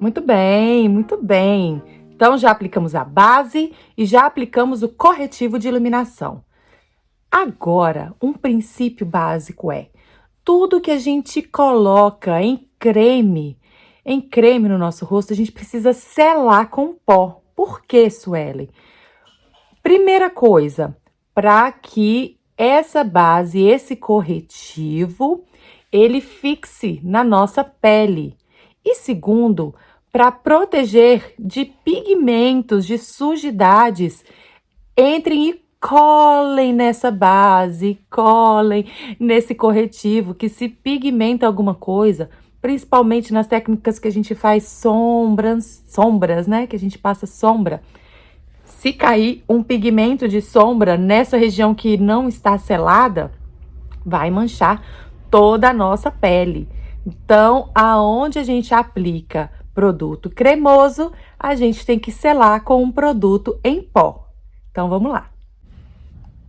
Muito bem, muito bem. Então, já aplicamos a base e já aplicamos o corretivo de iluminação. Agora, um princípio básico é: tudo que a gente coloca em creme no nosso rosto, a gente precisa selar com pó. Por quê, Suelen? Primeira coisa, para que essa base, esse corretivo, ele fixe na nossa pele. E segundo, para proteger de pigmentos, de sujidades, entrem e colem nessa base, colem nesse corretivo, que se pigmenta alguma coisa, principalmente nas técnicas que a gente faz sombras, né? Que a gente passa sombra. Se cair um pigmento de sombra nessa região que não está selada, vai manchar toda a nossa pele. Então, aonde a gente aplica produto cremoso, a gente tem que selar com um produto em pó. Então, vamos lá.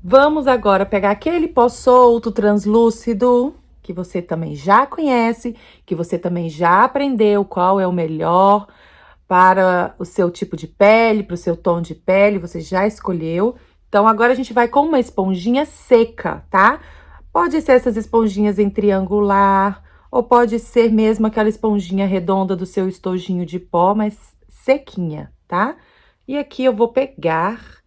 Vamos agora pegar aquele pó solto, translúcido, que você também já conhece, que você também já aprendeu qual é o melhor para o seu tipo de pele, para o seu tom de pele, você já escolheu. Então, agora a gente vai com uma esponjinha seca, tá? Pode ser essas esponjinhas em triangular, ou pode ser mesmo aquela esponjinha redonda do seu estojinho de pó, mas sequinha, tá? E aqui eu vou pegar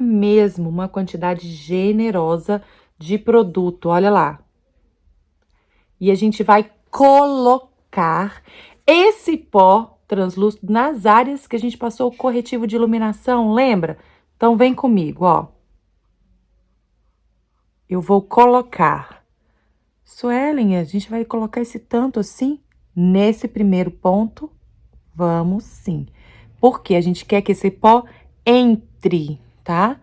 mesmo uma quantidade generosa de produto, olha lá. E a gente vai colocar esse pó translúcido nas áreas que a gente passou o corretivo de iluminação, lembra? Então, vem comigo, ó. Eu vou colocar. Suelen, a gente vai colocar esse tanto assim? Nesse primeiro ponto? Vamos sim. Porque a gente quer que esse pó entre, tá?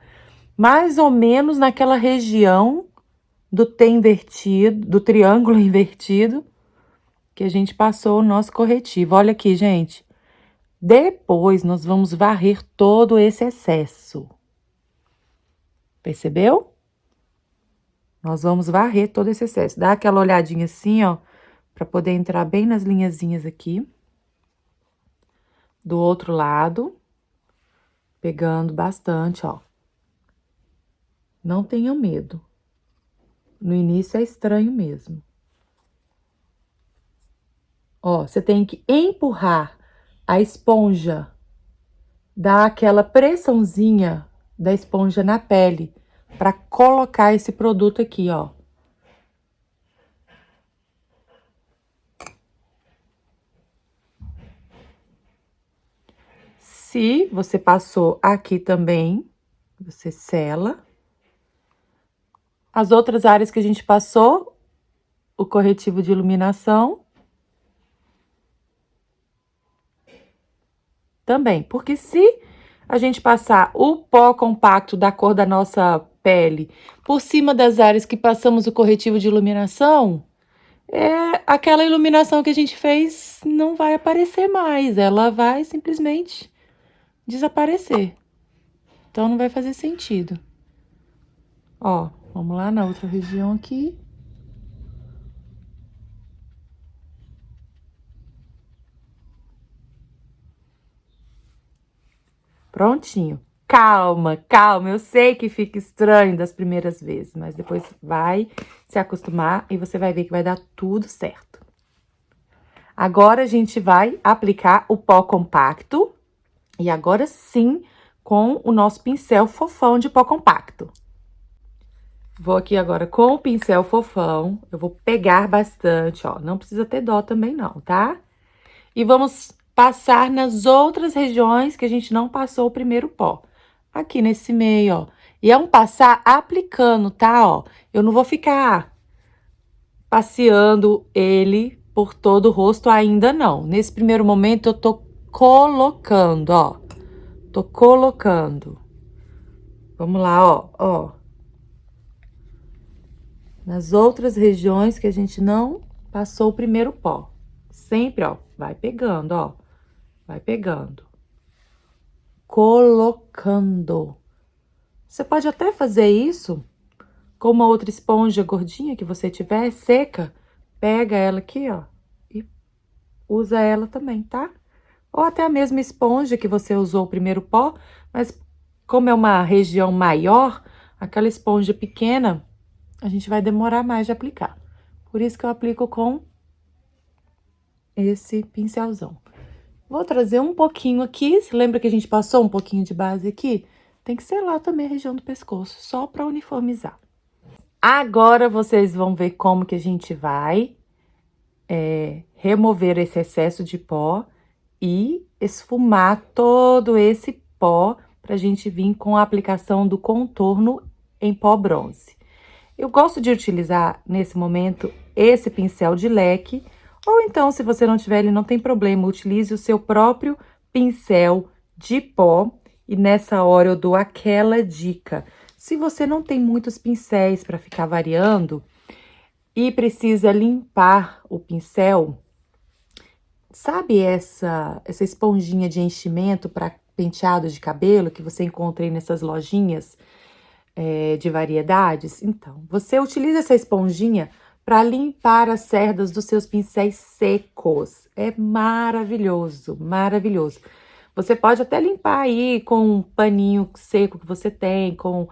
Mais ou menos naquela região do T invertido, do triângulo invertido, que a gente passou o nosso corretivo. Olha aqui, gente. Depois, nós vamos varrer todo esse excesso. Percebeu? Nós vamos varrer todo esse excesso. Dá aquela olhadinha assim, ó, para poder entrar bem nas linhazinhas aqui. Do outro lado, pegando bastante, ó. Não tenham medo. No início é estranho mesmo. Ó, você tem que empurrar a esponja, dar aquela pressãozinha da esponja na pele para colocar esse produto aqui, ó. Se você passou aqui também, você sela. As outras áreas que a gente passou, o corretivo de iluminação. Também, porque se a gente passar o pó compacto da cor da nossa pele por cima das áreas que passamos o corretivo de iluminação, aquela iluminação que a gente fez não vai aparecer mais, ela vai simplesmente desaparecer. Então, não vai fazer sentido. Ó, vamos lá na outra região aqui. Prontinho. Calma, calma. Eu sei que fica estranho das primeiras vezes, mas depois vai se acostumar e você vai ver que vai dar tudo certo. Agora, a gente vai aplicar o pó compacto. E agora sim, com o nosso pincel fofão de pó compacto. Vou aqui agora com o pincel fofão. Eu vou pegar bastante, ó. Não precisa ter dó também não, tá? E vamos passar nas outras regiões que a gente não passou o primeiro pó. Aqui nesse meio, ó. E é um passar aplicando, tá, ó? Eu não vou ficar passeando ele por todo o rosto ainda não. Nesse primeiro momento, eu tô colocando, ó. Tô colocando. Vamos lá, ó, ó. Nas outras regiões que a gente não passou o primeiro pó. Sempre, ó, vai pegando, ó. Vai pegando. Colocando. Você pode até fazer isso com uma outra esponja gordinha que você tiver, seca. Pega ela aqui, ó, e usa ela também, tá? Ou até a mesma esponja que você usou o primeiro pó, mas como é uma região maior, aquela esponja pequena, a gente vai demorar mais de aplicar. Por isso que eu aplico com esse pincelzão. Vou trazer um pouquinho aqui, você lembra que a gente passou um pouquinho de base aqui? Tem que selar também a região do pescoço, só para uniformizar. Agora, vocês vão ver como que a gente vai remover esse excesso de pó e esfumar todo esse pó pra gente vir com a aplicação do contorno em pó bronze. Eu gosto de utilizar, nesse momento, esse pincel de leque, ou então, se você não tiver ele, não tem problema, utilize o seu próprio pincel de pó, e nessa hora eu dou aquela dica. Se você não tem muitos pincéis para ficar variando e precisa limpar o pincel, sabe essa esponjinha de enchimento para penteado de cabelo que você encontra aí nessas lojinhas de variedades? Então, você utiliza essa esponjinha para limpar as cerdas dos seus pincéis secos. É maravilhoso, maravilhoso. Você pode até limpar aí com um paninho seco que você tem, com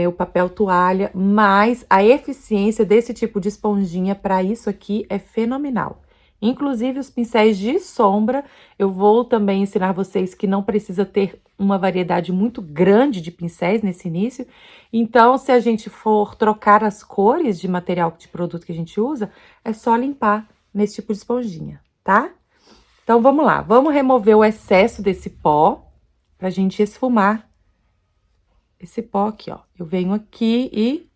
o papel toalha, mas a eficiência desse tipo de esponjinha para isso aqui é fenomenal. Inclusive, os pincéis de sombra, eu vou também ensinar vocês que não precisa ter uma variedade muito grande de pincéis nesse início. Então, se a gente for trocar as cores de material de produto que a gente usa, é só limpar nesse tipo de esponjinha, tá? Então, vamos lá. Vamos remover o excesso desse pó pra gente esfumar esse pó aqui, ó. Eu venho aqui e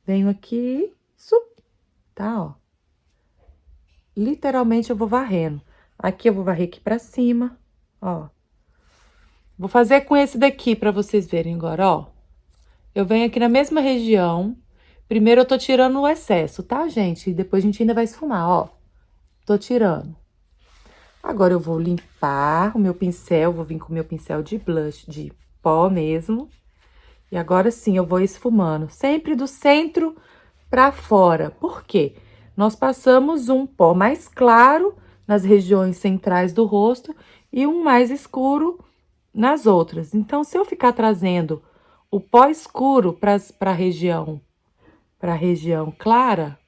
venho aqui e tá, ó. Literalmente eu vou varrendo. Aqui eu vou varrer aqui pra cima, ó. Vou fazer com esse daqui pra vocês verem agora, ó. Eu venho aqui na mesma região. Primeiro eu tô tirando o excesso, tá, gente? E depois a gente ainda vai esfumar, ó. Tô tirando. Agora eu vou limpar o meu pincel, vou vir com o meu pincel de blush, de pó mesmo. E agora sim eu vou esfumando, sempre do centro pra fora. Por quê? Nós passamos um pó mais claro nas regiões centrais do rosto e um mais escuro nas outras. Então, se eu ficar trazendo o pó escuro para a região clara,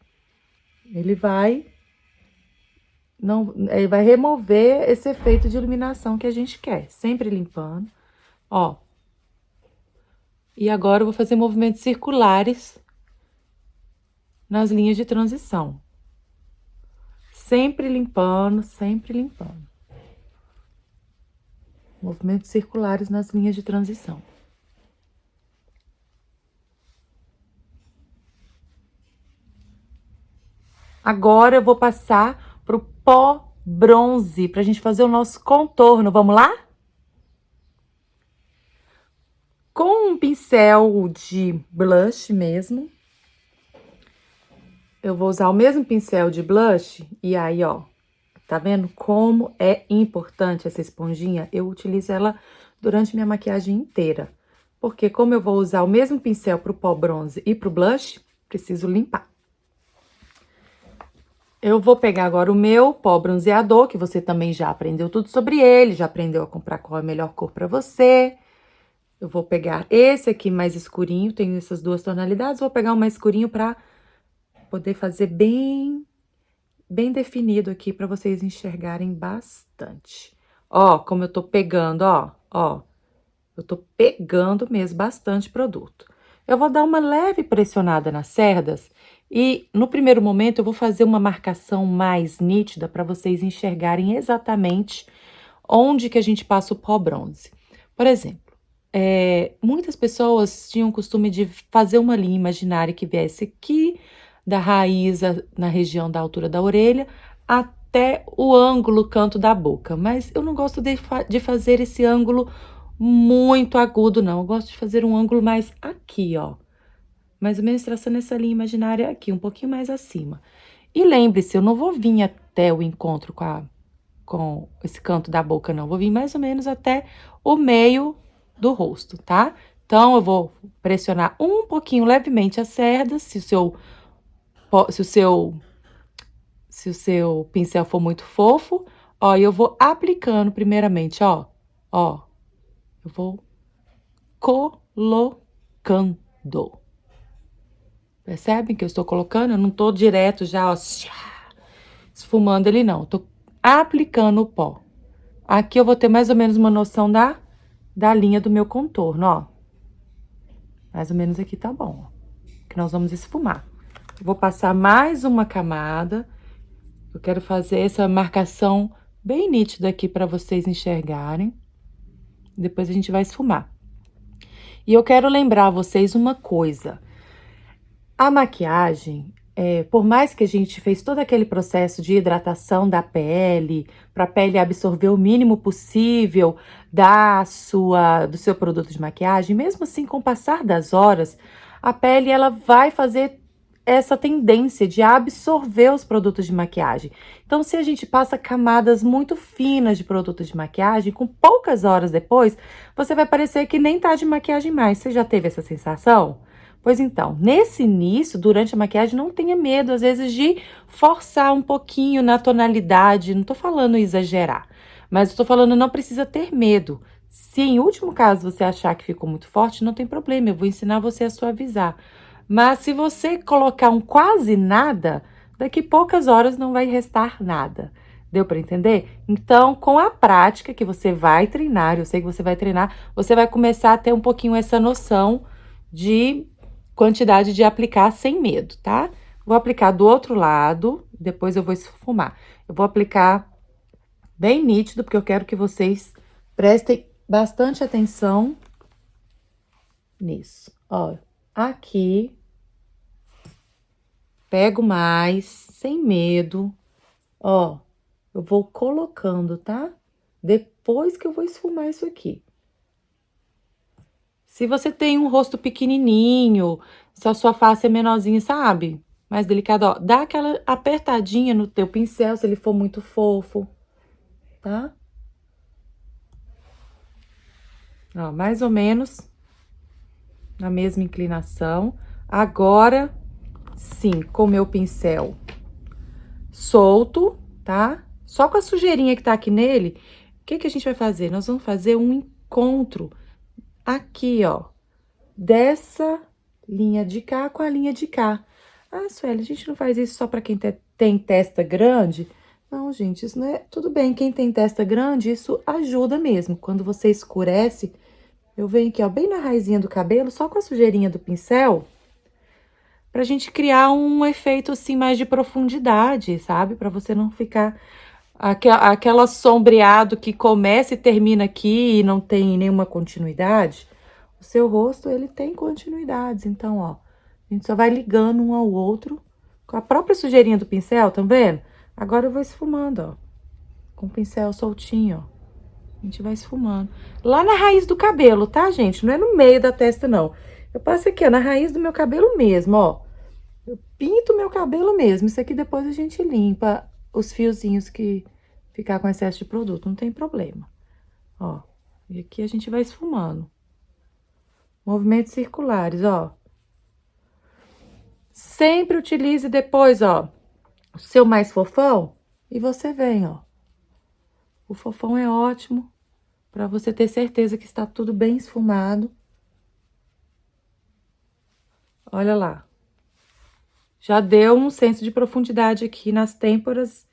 ele vai remover esse efeito de iluminação que a gente quer. Sempre limpando, ó. E agora eu vou fazer movimentos circulares nas linhas de transição. Sempre limpando, sempre limpando. Movimentos circulares nas linhas de transição. Agora eu vou passar pro pó bronze, pra gente fazer o nosso contorno. Vamos lá? Com um pincel de blush mesmo. Eu vou usar o mesmo pincel de blush e aí, ó, tá vendo como é importante essa esponjinha? Eu utilizo ela durante minha maquiagem inteira. Porque como eu vou usar o mesmo pincel pro pó bronze e pro blush, preciso limpar. Eu vou pegar agora o meu pó bronzeador, que você também já aprendeu tudo sobre ele, já aprendeu a comprar qual é a melhor cor pra você. Eu vou pegar esse aqui mais escurinho, tenho essas duas tonalidades, vou pegar um mais escurinho pra poder fazer bem definido aqui pra vocês enxergarem bastante. Ó, como eu tô pegando, ó. Eu tô pegando mesmo bastante produto. Eu vou dar uma leve pressionada nas cerdas e, no primeiro momento, eu vou fazer uma marcação mais nítida para vocês enxergarem exatamente onde que a gente passa o pó bronze. Por exemplo, muitas pessoas tinham o costume de fazer uma linha imaginária que viesse aqui, da raiz na região da altura da orelha, até o ângulo canto da boca. Mas eu não gosto de fazer esse ângulo muito agudo, não. Eu gosto de fazer um ângulo mais aqui, ó. Mais ou menos traçando essa linha imaginária aqui, um pouquinho mais acima. E lembre-se, eu não vou vir até o encontro com esse canto da boca, não. Vou vir mais ou menos até o meio do rosto, tá? Então, eu vou pressionar um pouquinho levemente as cerdas, se se o seu pincel for muito fofo. Ó, e eu vou aplicando primeiramente, ó. Ó, eu vou colocando. Percebem que eu estou colocando? Eu não tô direto já, ó, esfumando ele, não. Eu tô aplicando o pó. Aqui eu vou ter mais ou menos uma noção da linha do meu contorno, ó. Mais ou menos aqui tá bom, ó. Que nós vamos esfumar. Vou passar mais uma camada. Eu quero fazer essa marcação bem nítida aqui para vocês enxergarem. Depois a gente vai esfumar. E eu quero lembrar vocês uma coisa. A maquiagem, por mais que a gente fez todo aquele processo de hidratação da pele, para a pele absorver o mínimo possível do seu produto de maquiagem, mesmo assim, com o passar das horas, a pele ela vai fazer essa tendência de absorver os produtos de maquiagem. Então, se a gente passa camadas muito finas de produto de maquiagem, com poucas horas depois, você vai parecer que nem tá de maquiagem mais. Você já teve essa sensação? Pois então, nesse início, durante a maquiagem, não tenha medo, às vezes, de forçar um pouquinho na tonalidade. Não tô falando exagerar, mas eu tô falando não precisa ter medo. Se em último caso você achar que ficou muito forte, não tem problema, eu vou ensinar você a suavizar. Mas se você colocar um quase nada, daqui poucas horas não vai restar nada. Deu para entender? Então, com a prática que você vai treinar, eu sei que você vai treinar, você vai começar a ter um pouquinho essa noção de quantidade de aplicar sem medo, tá? Vou aplicar do outro lado, depois eu vou esfumar. Eu vou aplicar bem nítido, porque eu quero que vocês prestem bastante atenção nisso. Ó, aqui, pego mais, sem medo, ó, eu vou colocando, tá? Depois que eu vou esfumar isso aqui. Se você tem um rosto pequenininho, se a sua face é menorzinha, sabe? Mais delicado, ó, dá aquela apertadinha no teu pincel, se ele for muito fofo, tá? Ó, mais ou menos na mesma inclinação. Agora, sim, com o meu pincel solto, tá? Só com a sujeirinha que tá aqui nele, o que que a gente vai fazer? Nós vamos fazer um encontro aqui, ó, dessa linha de cá com a linha de cá. Ah, Sueli, a gente não faz isso só pra quem tem testa grande? Não, gente, isso não é... Tudo bem, quem tem testa grande, isso ajuda mesmo. Quando você escurece, eu venho aqui, ó, bem na raizinha do cabelo, só com a sujeirinha do pincel, pra gente criar um efeito, assim, mais de profundidade, sabe? Pra você não ficar... Aquela sombreado que começa e termina aqui e não tem nenhuma continuidade, o seu rosto, ele tem continuidades. Então, ó, a gente só vai ligando um ao outro com a própria sujeirinha do pincel, tá vendo? Agora eu vou esfumando, ó, com o pincel soltinho, ó. A gente vai esfumando. Lá na raiz do cabelo, tá, gente? Não é no meio da testa, não. Eu passo aqui, ó, na raiz do meu cabelo mesmo, ó. Eu pinto o meu cabelo mesmo. Isso aqui depois a gente limpa os fiozinhos que ficar com excesso de produto, não tem problema. Ó, e aqui a gente vai esfumando. Movimentos circulares, ó. Sempre utilize depois, ó, o seu mais fofão e você vem, ó. O fofão é ótimo pra você ter certeza que está tudo bem esfumado. Olha lá. Já deu um senso de profundidade aqui nas têmporas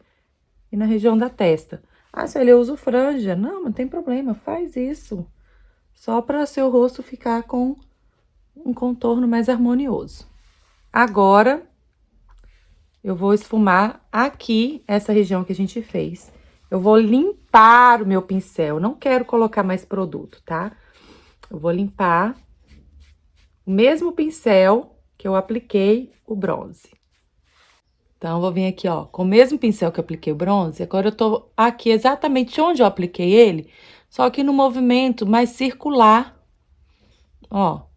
e na região da testa. Ah, se ele usa franja. Não tem problema, faz isso. Só para seu rosto ficar com um contorno mais harmonioso. Agora, eu vou esfumar aqui, essa região que a gente fez. Eu vou limpar o meu pincel, não quero colocar mais produto, tá? Eu vou limpar o mesmo pincel que eu apliquei o bronze. Então, eu vou vir aqui, ó, com o mesmo pincel que eu apliquei o bronze, agora eu tô aqui exatamente onde eu apliquei ele, só que no movimento mais circular, ó.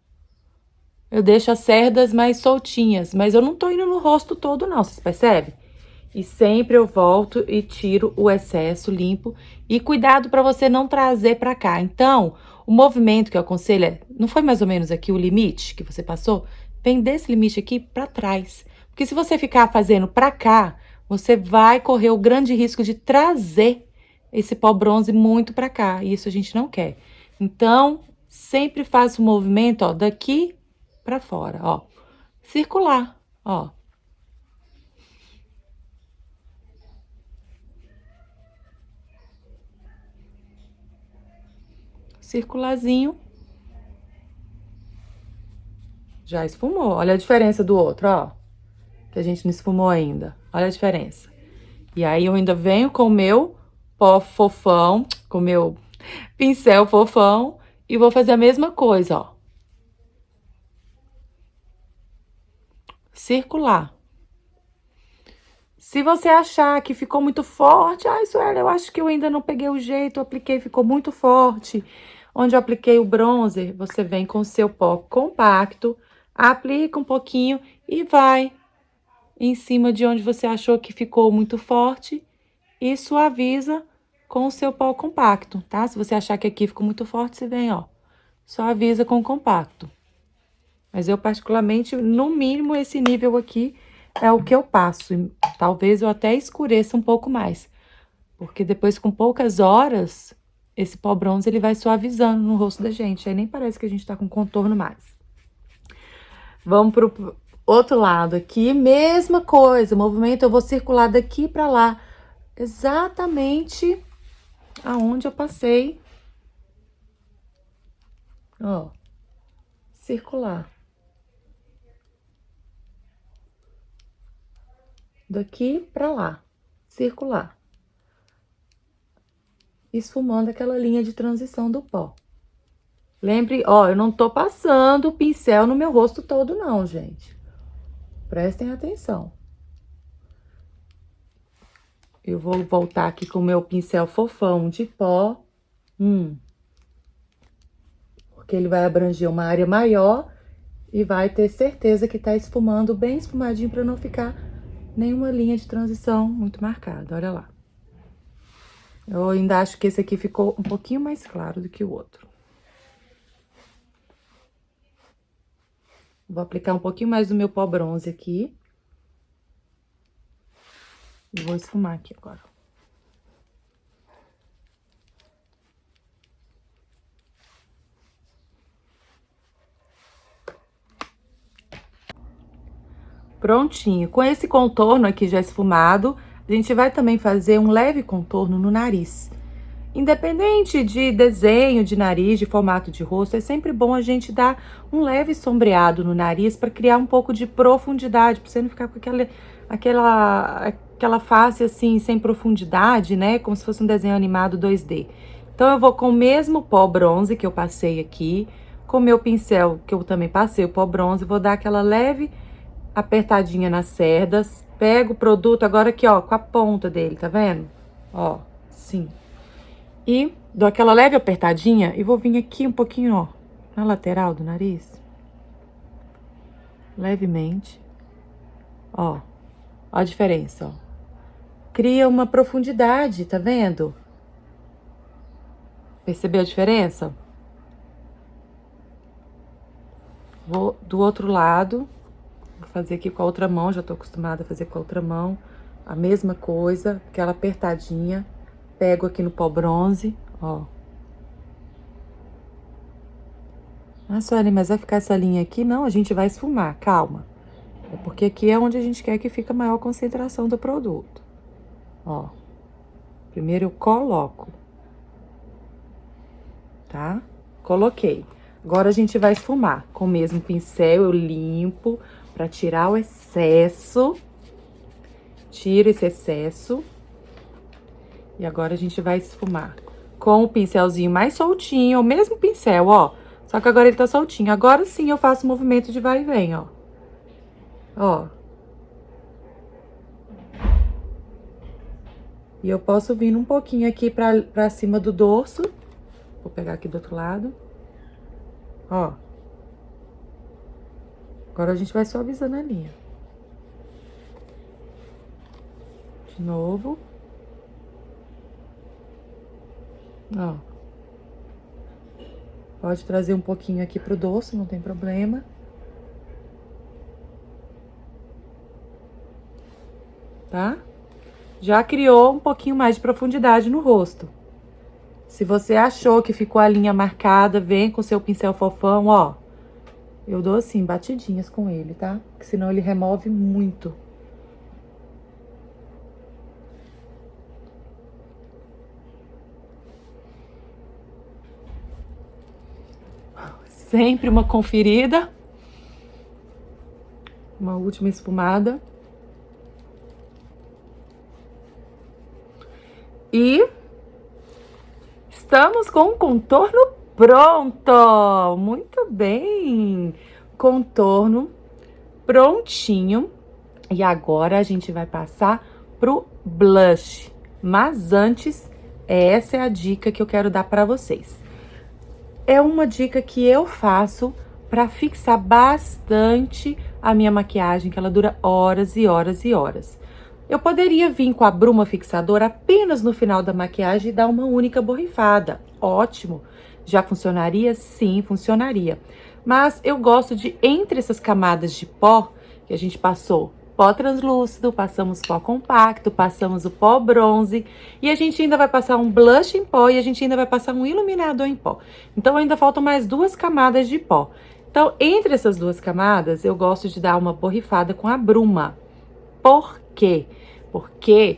Eu deixo as cerdas mais soltinhas, mas eu não tô indo no rosto todo, não, vocês percebem? E sempre eu volto e tiro o excesso limpo. E cuidado pra você não trazer pra cá. Então, o movimento que eu aconselho é... Não foi mais ou menos aqui o limite que você passou? Vem desse limite aqui pra trás. Porque se você ficar fazendo pra cá, você vai correr o grande risco de trazer esse pó bronze muito pra cá, e isso a gente não quer. Então, sempre faça o movimento, ó, daqui pra fora, ó, circular, ó. Circularzinho. Já esfumou. Olha a diferença do outro, ó. Que a gente não esfumou ainda. Olha a diferença. E aí, eu ainda venho com o meu pó fofão, com o meu pincel fofão, e vou fazer a mesma coisa, ó. Circular. Se você achar que ficou muito forte, ai, Suela, eu acho que eu ainda não peguei o jeito, eu apliquei, ficou muito forte. Onde eu apliquei o bronzer, você vem com o seu pó compacto, aplica um pouquinho e vai em cima de onde você achou que ficou muito forte e suaviza com o seu pó compacto, tá? Se você achar que aqui ficou muito forte, você vem, ó, suaviza com o compacto. Mas eu, particularmente, no mínimo, esse nível aqui é o que eu passo. E talvez eu até escureça um pouco mais. Porque depois, com poucas horas, esse pó bronze, ele vai suavizando no rosto da gente. Aí nem parece que a gente tá com contorno mais. Vamos pro outro lado aqui. Mesma coisa, movimento, eu vou circular daqui pra lá. Exatamente aonde eu passei. Ó, circular. Daqui pra lá, circular. Esfumando aquela linha de transição do pó. Lembre, ó, eu não tô passando o pincel no meu rosto todo não, gente. Prestem atenção. Eu vou voltar aqui com o meu pincel fofão de pó. Porque ele vai abranger uma área maior e vai ter certeza que tá esfumando bem esfumadinho pra não ficar nenhuma linha de transição muito marcada, olha lá. Eu ainda acho que esse aqui ficou um pouquinho mais claro do que o outro. Vou aplicar um pouquinho mais do meu pó bronze aqui. E vou esfumar aqui agora. Prontinho. Com esse contorno aqui já esfumado, a gente vai também fazer um leve contorno no nariz. Independente de desenho de nariz, de formato de rosto, é sempre bom a gente dar um leve sombreado no nariz para criar um pouco de profundidade, para você não ficar com aquela face assim, sem profundidade, né? Como se fosse um desenho animado 2D. Então, eu vou com o mesmo pó bronze que eu passei aqui, com o meu pincel, que eu também passei o pó bronze, vou dar aquela leve apertadinha nas cerdas, pego o produto agora aqui, ó, com a ponta dele, tá vendo? Ó, sim. E dou aquela leve apertadinha e vou vir aqui um pouquinho, ó, na lateral do nariz. Levemente. Ó a diferença, ó. Cria uma profundidade, tá vendo? Percebeu a diferença? Vou do outro lado. Vou fazer aqui com a outra mão, já tô acostumada a fazer com a outra mão. A mesma coisa, aquela apertadinha. Pego aqui no pó bronze, ó. Ah, Sueli, mas vai ficar essa linha aqui? Não, a gente vai esfumar, calma. É porque aqui é onde a gente quer que fique a maior concentração do produto. Ó. Primeiro eu coloco. Tá? Coloquei. Agora a gente vai esfumar. Com o mesmo pincel eu limpo pra tirar o excesso. Tiro esse excesso. E agora a gente vai esfumar com o pincelzinho mais soltinho, o mesmo pincel, ó. Só que agora ele tá soltinho. Agora sim eu faço o movimento de vai e vem, ó. Ó. E eu posso vir um pouquinho aqui pra cima do dorso. Vou pegar aqui do outro lado. Ó. Agora a gente vai suavizando a linha. De novo. Ó. Pode trazer um pouquinho aqui pro dorso, não tem problema. Tá? já criou um pouquinho mais de profundidade no rosto. Se você achou que ficou a linha marcada, vem com seu pincel fofão, ó. Eu dou assim, batidinhas com ele, tá? Porque senão ele remove muito. Sempre uma conferida. Uma última esfumada. E estamos com o contorno pronto! Muito bem! Contorno prontinho. E agora a gente vai passar pro blush. Mas antes, essa é a dica que eu quero dar pra vocês. É uma dica que eu faço pra fixar bastante a minha maquiagem, que ela dura horas e horas e horas. Eu poderia vir com a bruma fixadora apenas no final da maquiagem e dar uma única borrifada. Ótimo! Já funcionaria? Sim, funcionaria. Mas eu gosto de, entre essas camadas de pó, que a gente passou pó translúcido, passamos pó compacto, passamos o pó bronze, e a gente ainda vai passar um blush em pó e a gente ainda vai passar um iluminador em pó. Então, ainda faltam mais 2 camadas de pó. Então, entre essas 2 camadas, eu gosto de dar uma borrifada com a bruma. Por quê? Porque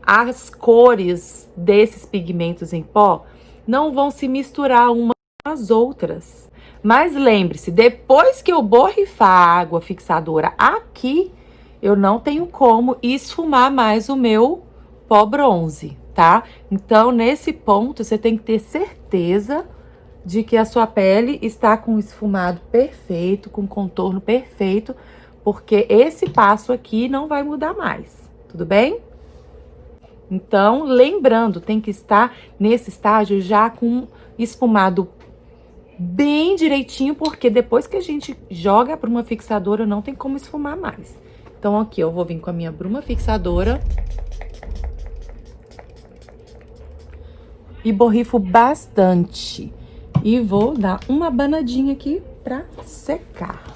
as cores desses pigmentos em pó não vão se misturar umas com as outras. Mas lembre-se, depois que eu borrifar a água fixadora aqui, eu não tenho como esfumar mais o meu pó bronze, tá? Então, nesse ponto, você tem que ter certeza de que a sua pele está com esfumado perfeito, com contorno perfeito, porque esse passo aqui não vai mudar mais, tudo bem? Então, lembrando, tem que estar nesse estágio já com esfumado bem direitinho, porque depois que a gente joga para uma fixadora, não tem como esfumar mais. Então, aqui, eu vou vir com a minha bruma fixadora e borrifo bastante. E vou dar uma abanadinha aqui pra secar.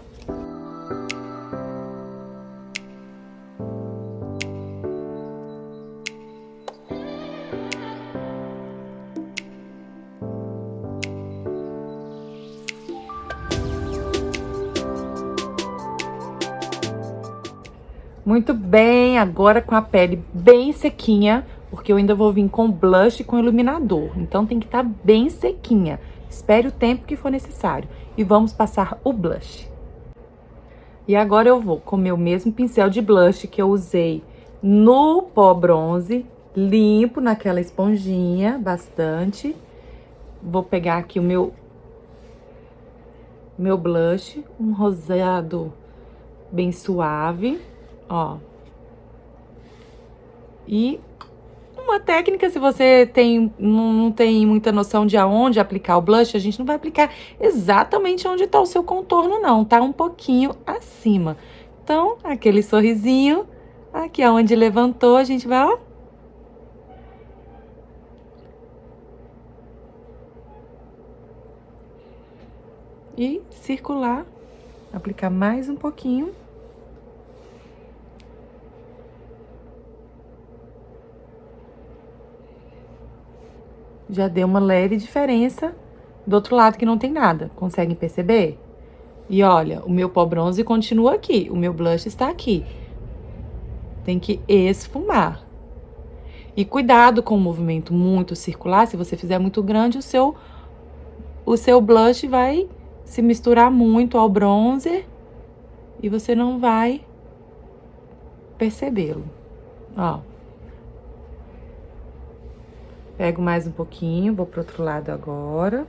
Muito bem, agora com a pele bem sequinha, porque eu ainda vou vir com blush e com iluminador. Então, tem que estar bem sequinha. Espere o tempo que for necessário. E vamos passar o blush. E agora eu vou com o meu mesmo pincel de blush que eu usei no pó bronze, limpo naquela esponjinha, bastante. Vou pegar aqui o meu blush, um rosado bem suave, ó. E uma técnica, se você não tem muita noção de aonde aplicar o blush, a gente não vai aplicar exatamente onde tá o seu contorno, não, tá? Um pouquinho acima. Então, aquele sorrisinho, aqui aonde levantou, a gente vai, ó. E circular, aplicar mais um pouquinho. Já deu uma leve diferença do outro lado que não tem nada. Conseguem perceber? E olha, o meu pó bronze continua aqui, o meu blush está aqui. Tem que esfumar. E cuidado com o movimento muito circular, se você fizer muito grande, o seu blush vai se misturar muito ao bronzer e você não vai percebê-lo. Ó. Pego mais um pouquinho, vou pro outro lado agora.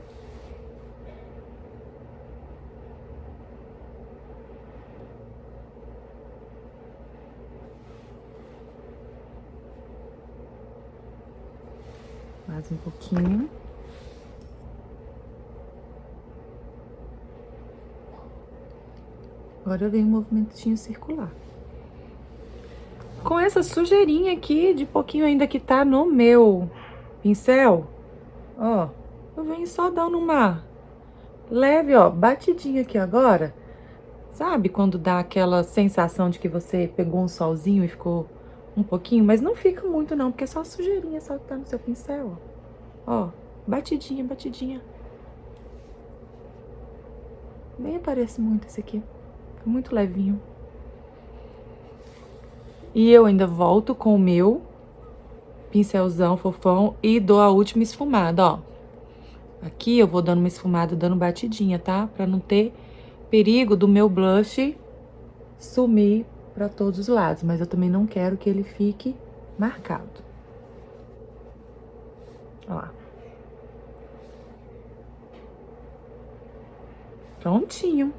Mais um pouquinho. Agora vem um movimentinho circular. Com essa sujeirinha aqui, de pouquinho ainda que tá no meu pincel, ó, eu venho só dando uma leve, ó, batidinha aqui agora. Sabe quando dá aquela sensação de que você pegou um solzinho e ficou um pouquinho, mas não fica muito não, porque é só sujeirinha só que tá no seu pincel, ó. Ó, batidinha, batidinha. Nem aparece muito esse aqui, tá muito levinho. E eu ainda volto com o meu pincelzão fofão e dou a última esfumada, ó. Aqui eu vou dando uma esfumada, dando batidinha, tá? Pra não ter perigo do meu blush sumir pra todos os lados, mas eu também não quero que ele fique marcado. Ó. Prontinho.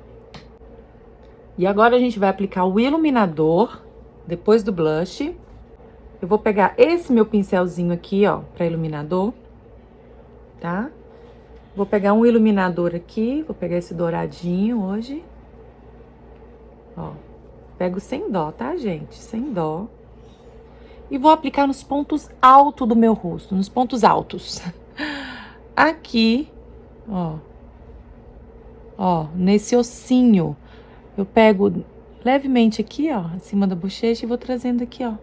E agora a gente vai aplicar o iluminador, depois do blush. Eu vou pegar esse meu pincelzinho aqui, ó, pra iluminador, tá? Vou pegar um iluminador aqui, vou pegar esse douradinho hoje. Ó, pego sem dó, tá, gente? Sem dó. E vou aplicar nos pontos altos do meu rosto, nos pontos altos. Aqui, ó. Ó, nesse ossinho. Eu pego levemente aqui, ó, acima da bochecha e vou trazendo aqui, ó.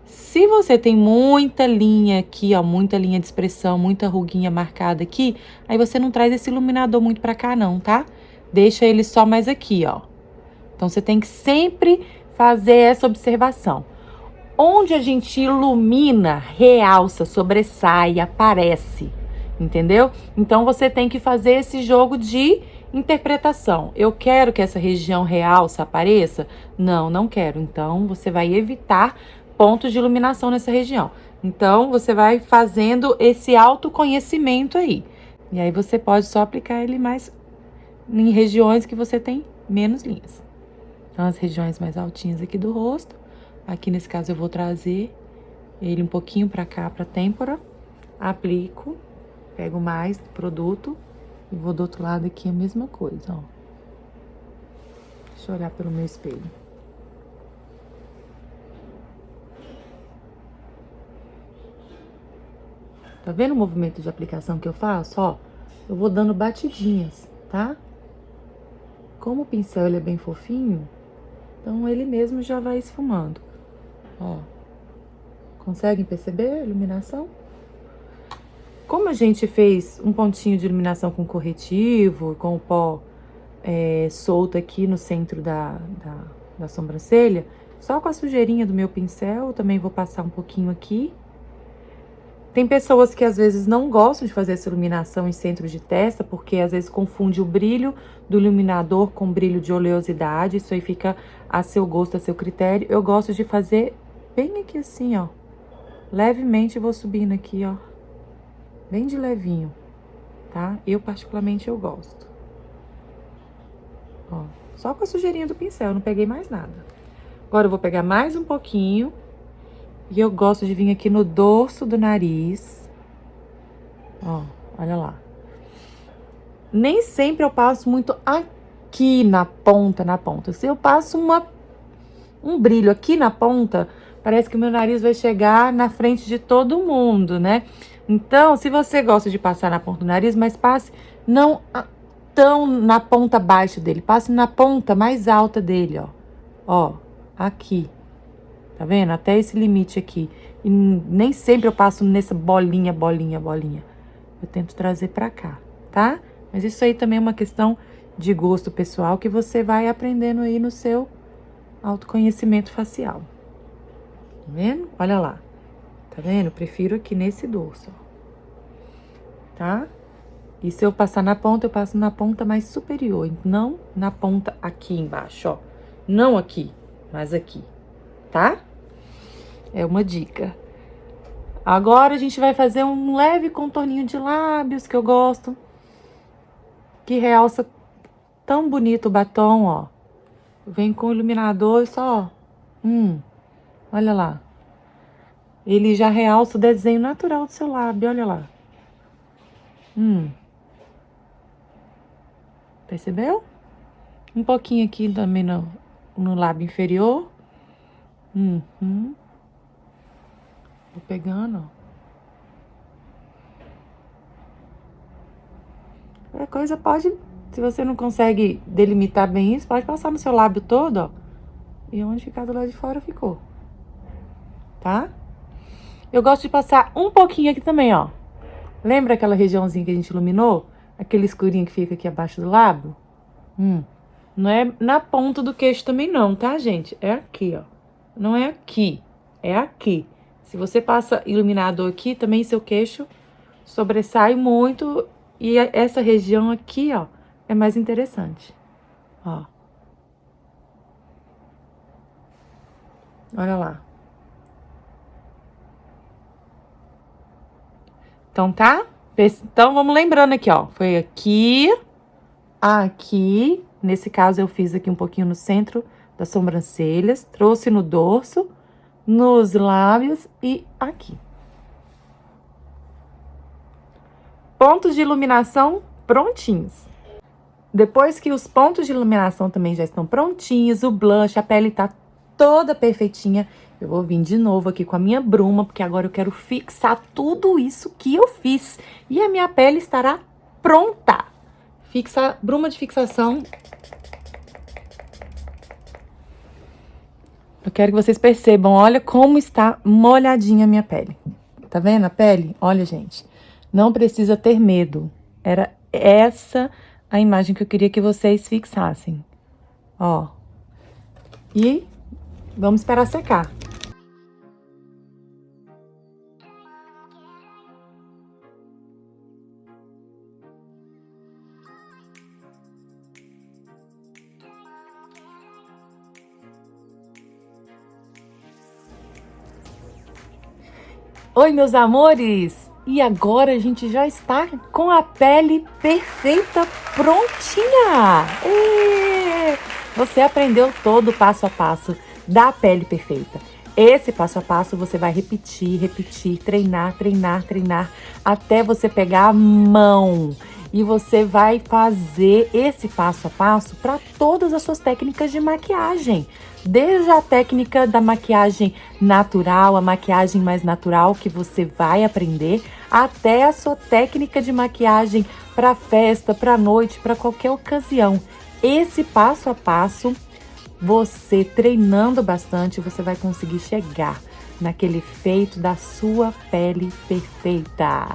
Se você tem muita linha aqui, ó, muita linha de expressão, muita ruguinha marcada aqui, aí você não traz esse iluminador muito pra cá não, tá? Deixa ele só mais aqui, ó. Então, você tem que sempre fazer essa observação. Onde a gente ilumina, realça, sobressai, aparece, entendeu? Então, você tem que fazer esse jogo de interpretação. Eu quero que essa região realça, apareça? Não, não quero. Então, você vai evitar pontos de iluminação nessa região. Então, você vai fazendo esse autoconhecimento aí. E aí, você pode só aplicar ele mais em regiões que você tem menos linhas. Então, as regiões mais altinhas aqui do rosto. Aqui, nesse caso, eu vou trazer ele um pouquinho pra cá, pra têmpora. Aplico, pego mais produto e vou do outro lado aqui a mesma coisa, ó. Deixa eu olhar pelo meu espelho. Tá vendo o movimento de aplicação que eu faço? Ó, eu vou dando batidinhas, tá? Como o pincel ele é bem fofinho, então ele mesmo já vai esfumando. Ó, conseguem perceber a iluminação? Como a gente fez um pontinho de iluminação com corretivo, com o pó solto aqui no centro da sobrancelha, só com a sujeirinha do meu pincel, eu também vou passar um pouquinho aqui. Tem pessoas que às vezes não gostam de fazer essa iluminação em centro de testa, porque às vezes confunde o brilho do iluminador com brilho de oleosidade, isso aí fica a seu gosto, a seu critério. Eu gosto de fazer bem aqui assim, ó, levemente vou subindo aqui, ó, bem de levinho, tá? Eu particularmente eu gosto. Ó, só com a sujeirinha do pincel, não peguei mais nada. Agora eu vou pegar mais um pouquinho. E eu gosto de vir aqui no dorso do nariz. Ó, olha lá. Nem sempre eu passo muito aqui na ponta, Se eu passo um brilho aqui na ponta, parece que o meu nariz vai chegar na frente de todo mundo, né? Então, se você gosta de passar na ponta do nariz, mas passe não tão na ponta baixa dele. Passe na ponta mais alta dele, ó. Ó, aqui. Tá vendo? Até esse limite aqui. E nem sempre eu passo nessa bolinha. Eu tento trazer pra cá, tá? Mas isso aí também é uma questão de gosto pessoal que você vai aprendendo aí no seu autoconhecimento facial. Tá vendo? Olha lá. Tá vendo? Eu prefiro aqui nesse dorso, ó. Tá? E se eu passar na ponta, eu passo na ponta mais superior. Não na ponta aqui embaixo, ó. Não aqui, mas aqui. Tá? É uma dica. Agora a gente vai fazer um leve contorninho de lábios que eu gosto. Que realça tão bonito o batom, ó. Vem com o iluminador e só, ó. Olha lá. Ele já realça o desenho natural do seu lábio, olha lá. Percebeu? Um pouquinho aqui também no lábio inferior. Vou pegando, ó. A coisa pode, se você não consegue delimitar bem isso, pode passar no seu lábio todo, ó. E onde ficar do lado de fora, ficou. tá? Eu gosto de passar um pouquinho aqui também, ó. Lembra aquela regiãozinha que a gente iluminou? Aquele escurinho que fica aqui abaixo do lábio? Não é na ponta do queixo também não, tá, gente? É aqui, ó. Não é aqui, é aqui. Se você passa iluminador aqui, também seu queixo sobressai muito. E essa região aqui, ó, é mais interessante. Ó. Olha lá. Então, tá? Então, vamos lembrando aqui, ó. Foi aqui, aqui. Nesse caso, eu fiz aqui um pouquinho no centro das sobrancelhas. Trouxe no dorso, nos lábios e aqui. Pontos de iluminação prontinhos. Depois que os pontos de iluminação também já estão prontinhos, o blush, a pele tá toda perfeitinha, eu vou vir de novo aqui com a minha bruma, porque agora eu quero fixar tudo isso que eu fiz. E a minha pele estará pronta. Bruma de fixação. Eu quero que vocês percebam, olha como está molhadinha a minha pele. Tá vendo a pele? Olha, gente, não precisa ter medo. Era essa a imagem que eu queria que vocês fixassem. Ó. E vamos esperar secar. Oi, meus amores! E agora a gente já está com a pele perfeita, prontinha! Você aprendeu todo o passo a passo da pele perfeita. Esse passo a passo você vai repetir, repetir, treinar, treinar, treinar, até você pegar a mão. E você vai fazer esse passo a passo para todas as suas técnicas de maquiagem. Desde a técnica da maquiagem natural, a maquiagem mais natural que você vai aprender, até a sua técnica de maquiagem para festa, para noite, para qualquer ocasião. Esse passo a passo, você treinando bastante, você vai conseguir chegar naquele efeito da sua pele perfeita.